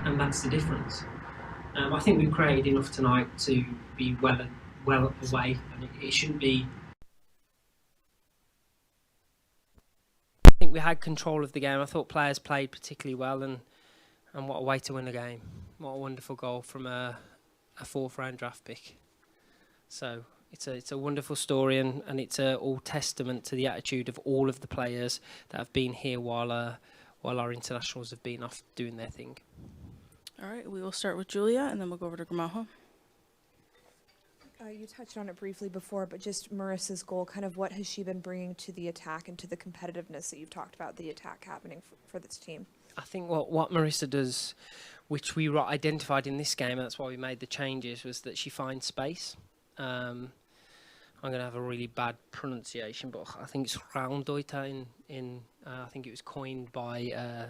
and that's the difference. I think we've created enough tonight to be well away, and it shouldn't be. I think we had control of the game. I thought players played particularly well, and what a way to win a game. What a wonderful goal from a fourth round draft pick. So it's a wonderful story, and it's all testament to the attitude of all of the players that have been here while our internationals have been off doing their thing. All right, we will start with Julia, and then we'll go over to Gramajo. You touched on it briefly before, but just Marissa's goal, kind of what has she been bringing to the attack and to the competitiveness that you've talked about, the attack happening for this team? I think what Marissa does, which we identified in this game, and that's why we made the changes, was that she finds space. I'm going to have a really bad pronunciation, but I think it's Raumdeuter I think it was coined by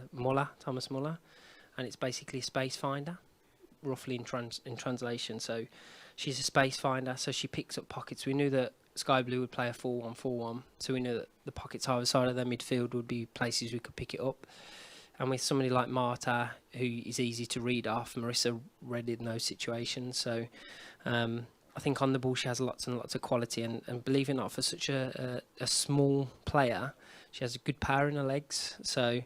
Thomas Muller, and it's basically a space finder, roughly in translation. So she's a space finder, so she picks up pockets. We knew that Sky Blue would play a 4-1-4-1, so we knew that the pockets either side of their midfield would be places we could pick it up. And with somebody like Marta, who is easy to read off, Marissa read in those situations. So I think on the ball she has lots and lots of quality. And believe it or not, for such a small player, she has a good power in her legs. So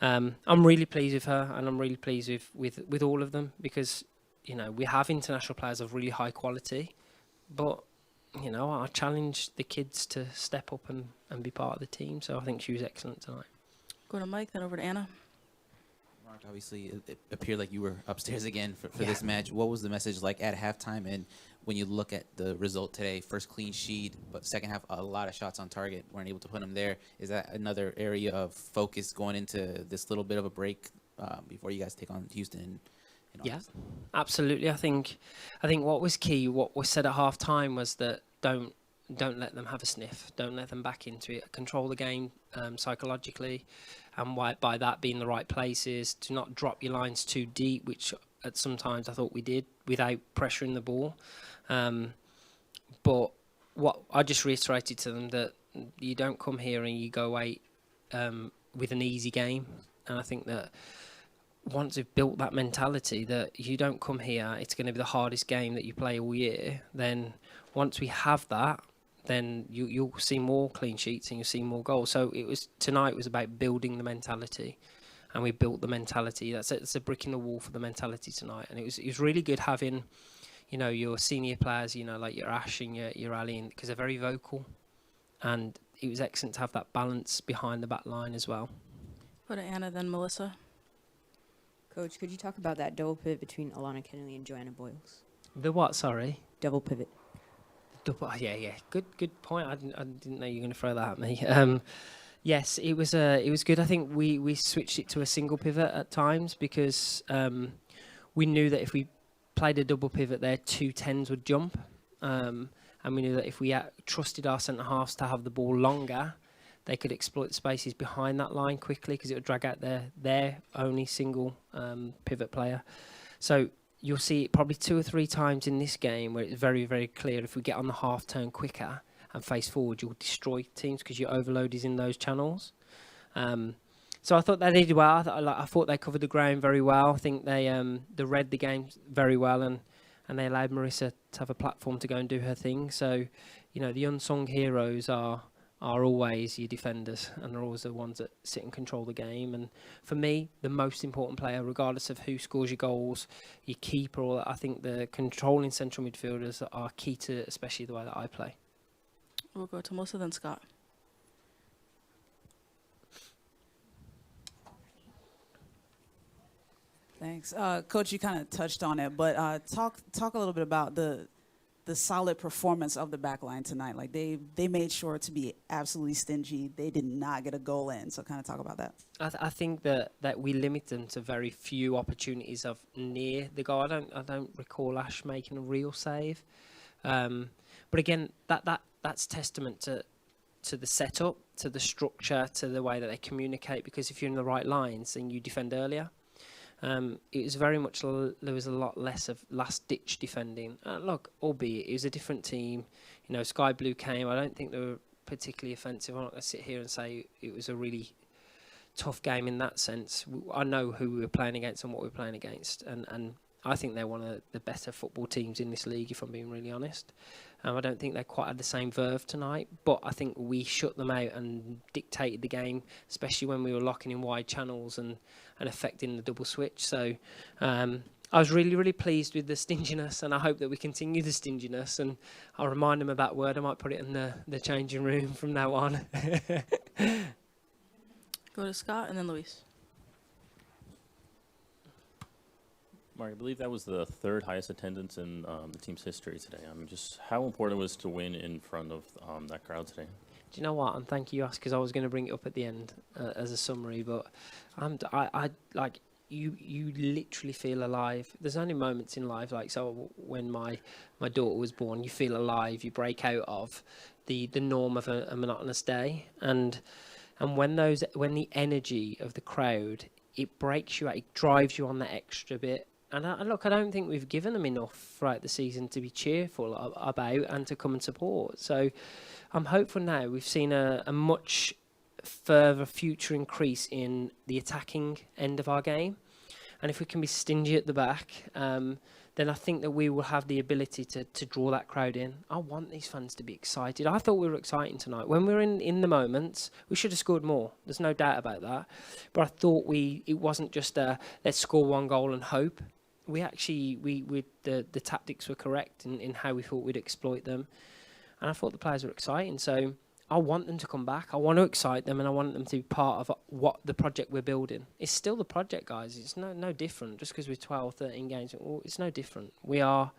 I'm really pleased with her, and I'm really pleased with all of them, because we have international players of really high quality, but I challenge the kids to step up and be part of the team. So I think she was excellent tonight. Go to Mike, then over to Anna. Marc, obviously, it appeared like you were upstairs again for this match. What was the message like at halftime? And when you look at the result today, first clean sheet, but second half, a lot of shots on target, weren't able to put them there. Is that another area of focus going into this little bit of a break before you guys take on Houston? Yeah, absolutely. I think what was key, what was said at halftime, was that don't let them have a sniff. Don't let them back into it. Control the game psychologically, and by that being the right places. Do not drop your lines too deep, which at sometimes I thought we did without pressuring the ball. But what I just reiterated to them, that you don't come here and you go away with an easy game. And I think that once you've built that mentality that you don't come here, it's going to be the hardest game that you play all year. Then once we have that, then you'll see more clean sheets and you'll see more goals. So tonight was about building the mentality, and we built the mentality. That's a brick in the wall for the mentality tonight. And it was really good having, your senior players, like your Ash and your Ali, because they're very vocal, and it was excellent to have that balance behind the back line as well. Go to Anna, then Melissa. Coach, could you talk about that double pivot between Alana Kennelly and Joanna Boyles? The what? Sorry. Double pivot. Yeah. Good point. I didn't know you were going to throw that at me. Yes, it was good. I think we switched it to a single pivot at times, because we knew that if we played a double pivot there, 2 10s would jump, and we knew that if we trusted our centre halves to have the ball longer, they could exploit the spaces behind that line quickly, because it would drag out their only single pivot player. So you'll see it probably 2 or 3 times in this game where it's very, very clear, if we get on the half turn quicker and face forward, you'll destroy teams because your overload is in those channels. So I thought they did well. I thought they covered the ground very well. I think they read the game very well, and they allowed Marissa to have a platform to go and do her thing. So, the unsung heroes are always your defenders, and they're always the ones that sit and control the game. And for me, the most important player, regardless of who scores your goals, your keeper, or I think the controlling central midfielders are key to, especially the way that I play. We'll go to Melissa, then Scott. Thanks. Coach, you kind of touched on it, but talk a little bit about the solid performance of the backline tonight. Like they made sure to be absolutely stingy. They did not get a goal in. So kind of talk about that. I think that we limit them to very few opportunities of near the goal. I don't recall Ash making a real save. But again, that's testament to the setup, to the structure, to the way that they communicate. Because if you're in the right lines, then you defend earlier. It was very much, there was a lot less of last-ditch defending. Look, albeit it was a different team. Sky Blue came. I don't think they were particularly offensive. I'm not going to sit here and say it was a really tough game in that sense. I know who we were playing against and what we were playing against, and I think they're one of the better football teams in this league, if I'm being really honest. I don't think they quite had the same verve tonight, but I think we shut them out and dictated the game, especially when we were locking in wide channels and affecting the double switch. So I was really, really pleased with the stinginess, and I hope that we continue the stinginess. And I'll remind them of that word. I might put it in the changing room from now on. Go to Scott and then Luis. Mark, I believe that was the third highest attendance in the team's history today. I mean, just how important it was to win in front of that crowd today. Do you know what? And thank you, because I was going to bring it up at the end as a summary, but I like you literally feel alive. There's only moments in life, like so when my daughter was born, you feel alive. You break out of the norm of a monotonous day, and when the energy of the crowd, it breaks you out, it drives you on that extra bit. And I don't think we've given them enough throughout the season to be cheerful about and to come and support. So I'm hopeful now. We've seen a much further future increase in the attacking end of our game. And if we can be stingy at the back, then I think that we will have the ability to draw that crowd in. I want these fans to be excited. I thought we were exciting tonight. When we were in the moments, we should have scored more. There's no doubt about that. But I thought it wasn't just let's score one goal and hope. We actually, the tactics were correct in how we thought we'd exploit them. And I thought the players were exciting. So I want them to come back. I want to excite them, and I want them to be part of what the project we're building. It's still the project, guys. It's no different. Just because we're 12, 13 games, it's no different. We're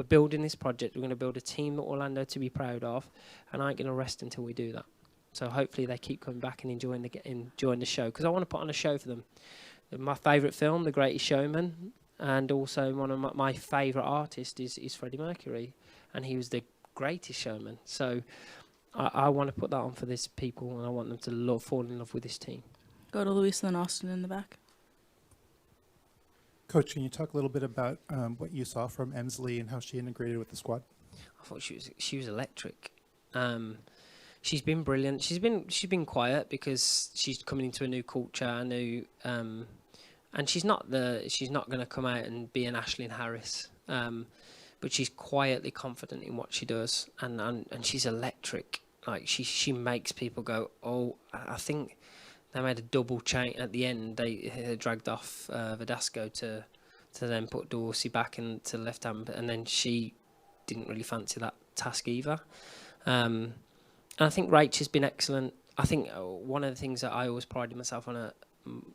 building this project. We're going to build a team at Orlando to be proud of, and I ain't going to rest until we do that. So hopefully they keep coming back and enjoying the show, because I want to put on a show for them. My favourite film, The Greatest Showman, and also one of my favourite artists is Freddie Mercury, and he was the greatest showman. So I want to put that on for these people, and I want them to fall in love with this team. Go to Luis and then Austin in the back. Coach, can you talk a little bit about what you saw from Emslie and how she integrated with the squad? I thought she was electric. She's been brilliant. She's been quiet because she's coming into a new culture, and she's not going to come out and be an Ashlyn Harris. But she's quietly confident in what she does, and she's electric. Like she makes people go, oh, I think they made a double chain at the end. They dragged off Verdasco to then put Dorsey back into the left hand, and then she didn't really fancy that task either. And I think Rach has been excellent. I think one of the things that I always prided myself on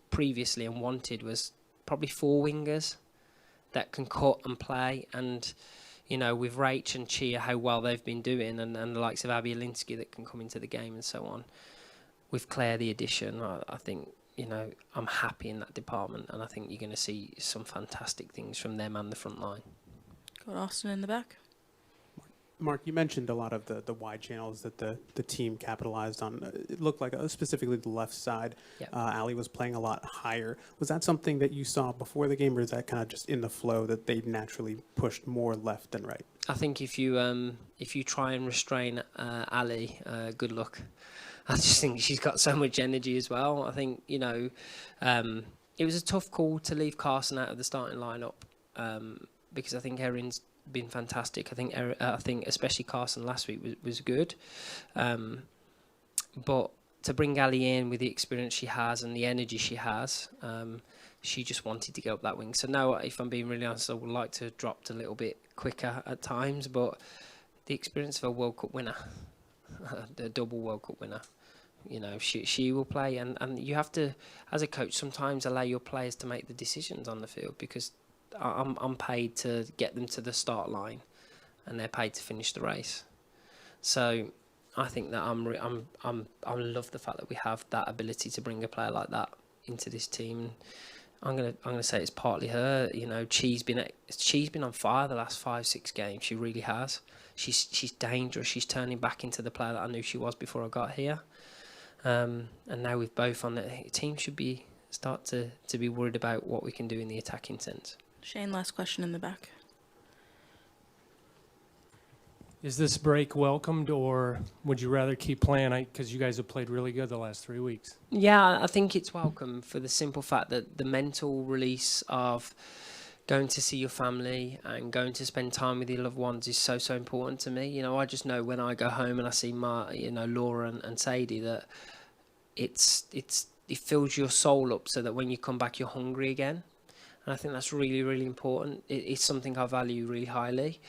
previously and wanted was probably 4 wingers that can cut and play. And with Rach and Chia, how well they've been doing, and the likes of Abby Alinsky that can come into the game and so on. With Claire, the addition, I think, I'm happy in that department, and I think you're going to see some fantastic things from them and the front line. Go to Austin in the back. Mark, you mentioned a lot of the wide channels that the team capitalized on. It looked like, specifically the left side, Yep. Ali was playing a lot higher. Was that something that you saw before the game, or is that kind of just in the flow that they naturally pushed more left than right? I think if you try and restrain Ali, good luck. I just think she's got so much energy as well. I think it was a tough call to leave Carson out of the starting lineup because I think Erin's been fantastic. I think especially Carson last week was good, but to bring Ali in with the experience she has and the energy she has, she just wanted to go up that wing. So now, if I'm being really honest, I would like to have dropped a little bit quicker at times, but the experience of a World Cup winner, the double World Cup winner, she will play, and you have to, as a coach, sometimes allow your players to make the decisions on the field, because I'm paid to get them to the start line, and they're paid to finish the race. So I think that I love the fact that we have that ability to bring a player like that into this team. I'm gonna say it's partly her. She's been on fire the last 5-6 games. She really has. She's dangerous. She's turning back into the player that I knew she was before I got here. And now with both on the team, should start to be worried about what we can do in the attacking sense. Shane, last question in the back. Is this break welcomed, or would you rather keep playing? Because you guys have played really good the last 3 weeks. Yeah, I think it's welcome for the simple fact that the mental release of going to see your family and going to spend time with your loved ones is so important to me. You know, I just know when I go home and I see Laura and Sadie that it fills your soul up so that when you come back you're hungry again. And I think that's really, really important. It's something I value really highly.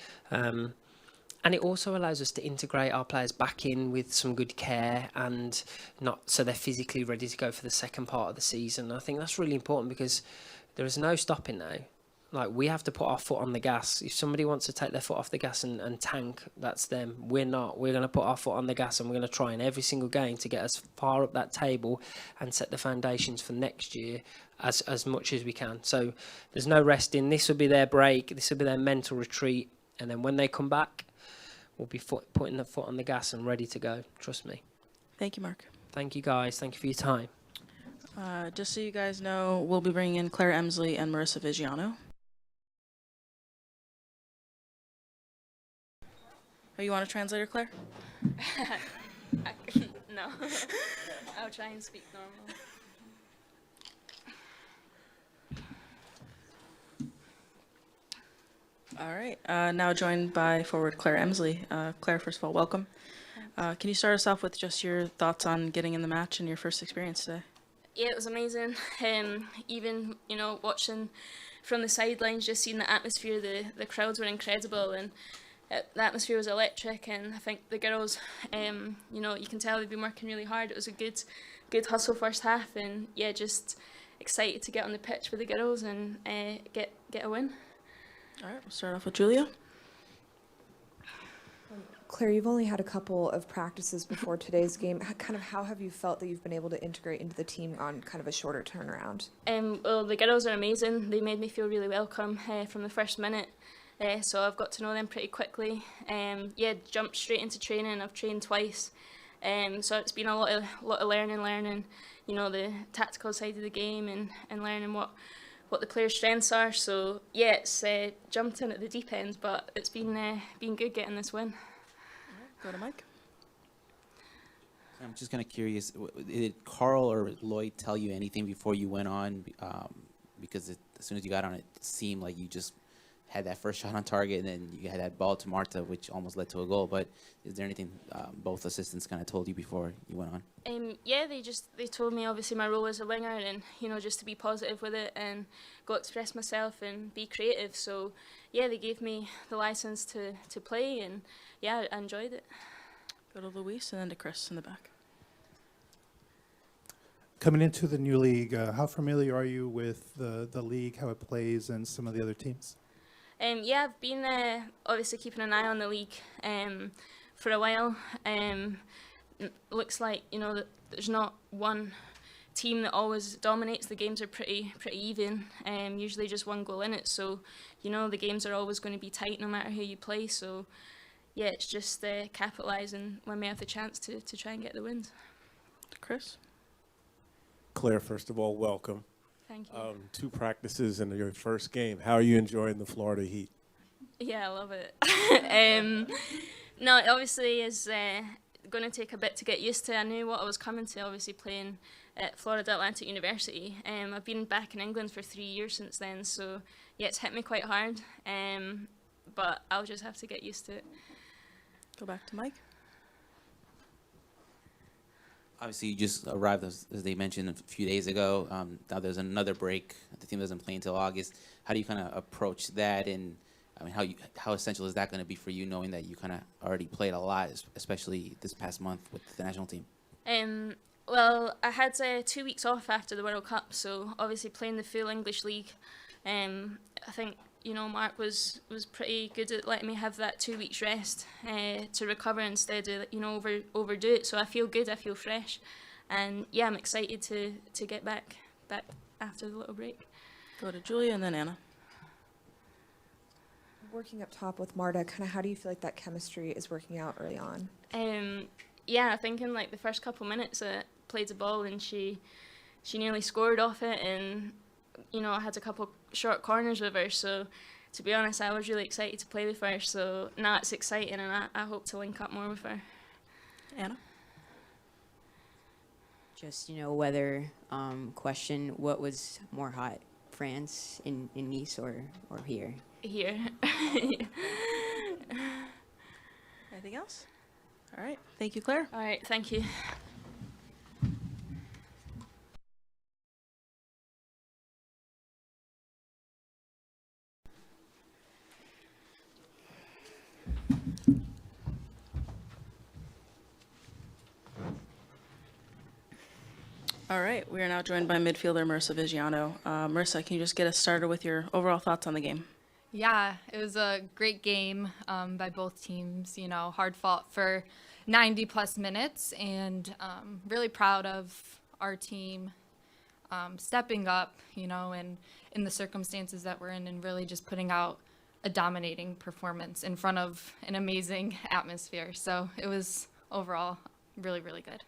And it also allows us to integrate our players back in with some good care and not so they're physically ready to go for the second part of the season. I think that's really important because there is no stopping now. Like, we have to put our foot on the gas. If somebody wants to take their foot off the gas and tank, that's them. We're not. We're going to put our foot on the gas and we're going to try in every single game to get as far up that table and set the foundations for next year as much as we can. So there's no resting. This will be their break. This will be their mental retreat. And then when they come back, we'll be putting the foot on the gas and ready to go. Trust me. Thank you, Marc. Thank you, guys. Thank you for your time. Just so you guys know, we'll be bringing in Claire Emslie and Marissa Viggiano. Oh, you want a translator, Claire? No. I'll try and speak normal. All right. Now joined by forward Claire Emslie. Claire, first of all, welcome. Can you start us off with just your thoughts on getting in the match and your first experience today? Yeah, it was amazing. Even, watching from the sidelines, just seeing the atmosphere, the crowds were incredible, and the atmosphere was electric. And I think the girls, you can tell they've been working really hard. It was a good hustle first half, and yeah, just excited to get on the pitch with the girls and get a win. All right, we'll start off with Julia. Claire, you've only had a couple of practices before today's game. How have you felt that you've been able to integrate into the team on kind of a shorter turnaround? Well, the girls are amazing. They made me feel really welcome from the first minute. So I've got to know them pretty quickly. Jumped straight into training. I've trained twice. So it's been a lot of learning, the tactical side of the game and learning what the players' strengths are. So yeah, it's jumped in at the deep end, but it's been good getting this win. Go to Mike. I'm just kind of curious, did Carl or Lloyd tell you anything before you went on? Because as soon as you got on, it seemed like you just had that first shot on target, and then you had that ball to Marta, which almost led to a goal. But is there anything both assistants kind of told you before you went on? They told me obviously my role as a winger, and just to be positive with it and go express myself and be creative. So yeah, they gave me the license to play, and yeah, I enjoyed it. Go to Luis and then to Chris in the back. Coming into the new league, how familiar are you with the league, how it plays, and some of the other teams? I've been obviously keeping an eye on the league for a while. Looks like that there's not one team that always dominates. The games are pretty even. Usually just one goal in it. So the games are always going to be tight no matter who you play. So yeah, it's just capitalising when we have the chance to try and get the wins. Chris. Claire, first of all, welcome. Thank you. 2 practices in your first game. How are you enjoying the Florida heat? Yeah, I love it. No, it obviously is going to take a bit to get used to. I knew what I was coming to, obviously playing at Florida Atlantic University. I've been back in England for 3 years since then, so yeah, it's hit me quite hard. But I'll just have to get used to it. Go back to Mike. Obviously, you just arrived, as they mentioned, a few days ago. Now there's another break. The team doesn't play until August. How do you kind of approach that? And I mean, how essential is that going to be for you, knowing that you kind of already played a lot, especially this past month with the national team? Well, I had 2 weeks off after the World Cup, so obviously playing the full English league. I think Marc was pretty good at letting me have that 2 weeks rest to recover instead of overdo it. So I feel good, I feel fresh, and yeah, I'm excited to get back after the little break. Go to Julia and then Anna. Working up top with Marta, kind of how do you feel like that chemistry is working out early on? I think in like the first couple minutes I played the ball and she nearly scored off it, and I had a couple short corners with her, so to be honest, I was really excited to play with her. So now it's exciting, and I hope to link up more with her. Anna? Just, weather question, what was more hot, France in Nice or here? Here. Anything else? All right. Thank you, Claire. All right, thank you. All right. We are now joined by midfielder Marissa Viggiano. Marissa, can you just get us started with your overall thoughts on the game? Yeah, it was a great game by both teams. Hard fought for 90 plus minutes, and really proud of our team stepping up, and in the circumstances that we're in, and really just putting out a dominating performance in front of an amazing atmosphere. So it was overall really, really good.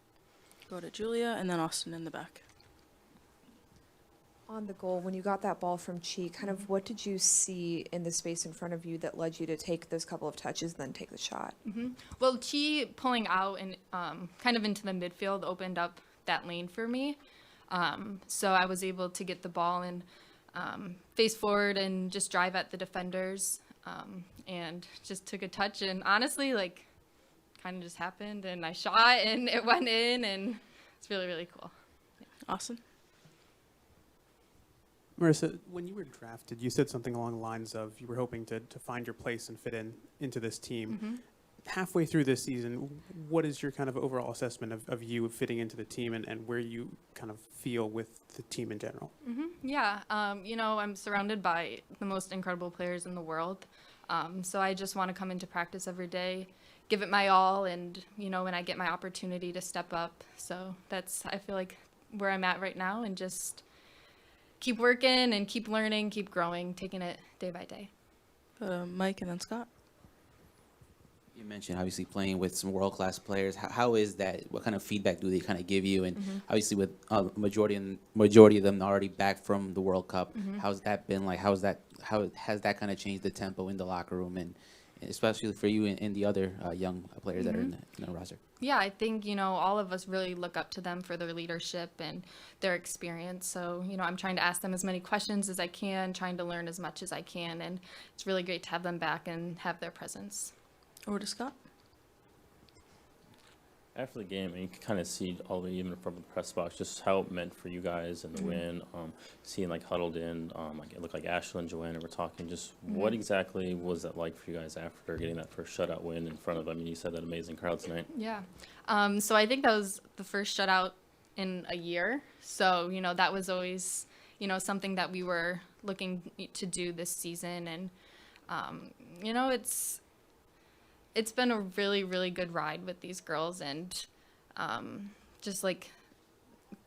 Go to Julia and then Austin in the back. On the goal, when you got that ball from Chi, kind of what did you see in the space in front of you that led you to take those couple of touches and then take the shot? Well, Chi pulling out and kind of into the midfield opened up that lane for me. So I was able to get the ball and face forward and just drive at the defenders, and just took a touch, and honestly, kind of just happened, and I shot and it went in, and it's really, really cool. Austin? Marissa, when you were drafted, you said something along the lines of you were hoping to find your place and fit into this team. Halfway through this season, what is your kind of overall assessment of you fitting into the team and where you kind of feel with the team in general? Yeah, I'm surrounded by the most incredible players in the world. So I just want to come into practice every day, give it my all, and, when I get my opportunity to step up. So that's, I feel like, where I'm at right now, and just keep working and keep learning, keep growing, taking it day by day. Mike and then Scott. You mentioned obviously playing with some world-class players. How is that? What kind of feedback do they kind of give you? And obviously with majority of them already back from the World Cup, how's that been like? How has that kind of changed the tempo in the locker room, and especially for you and the other young players that are in the roster? Yeah, I think, all of us really look up to them for their leadership and their experience. So, I'm trying to ask them as many questions as I can, trying to learn as much as I can. And it's really great to have them back and have their presence. Over to Scott. After the game, and you can kind of see all the way even from the press box just how it meant for you guys and the win. Seeing huddled in, it looked like Ashley and Joanna were talking. Just what exactly was that like for you guys after getting that first shutout win in front of? You said that amazing crowd tonight. Yeah. So I think that was the first shutout in a year. So that was always something that we were looking to do this season, and it's been a really, really good ride with these girls, and just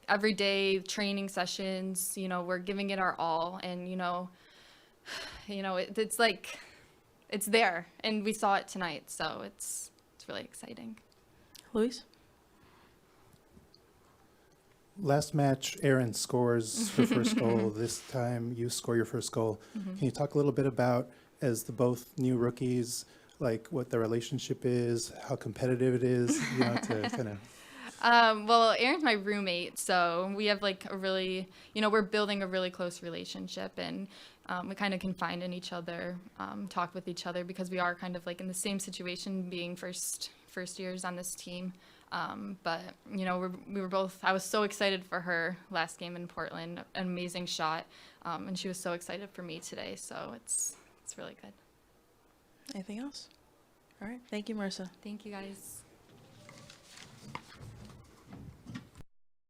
every day training sessions, we're giving it our all, and it's it's there, and we saw it tonight, so it's really exciting. Luis? Last match, Erin scores her first goal. This time you score your first goal. Can you talk a little bit about, as the both new rookies, what the relationship is, how competitive it is, to kind of... Well, Erin's my roommate, so we have a really, we're building a really close relationship, and we kind of confide in each other, talk with each other, because we are kind of in the same situation, being first years on this team. But we were both, I was so excited for her last game in Portland, an amazing shot, and she was so excited for me today, so it's really good. Anything else? All right. Thank you, Marissa. Thank you, guys.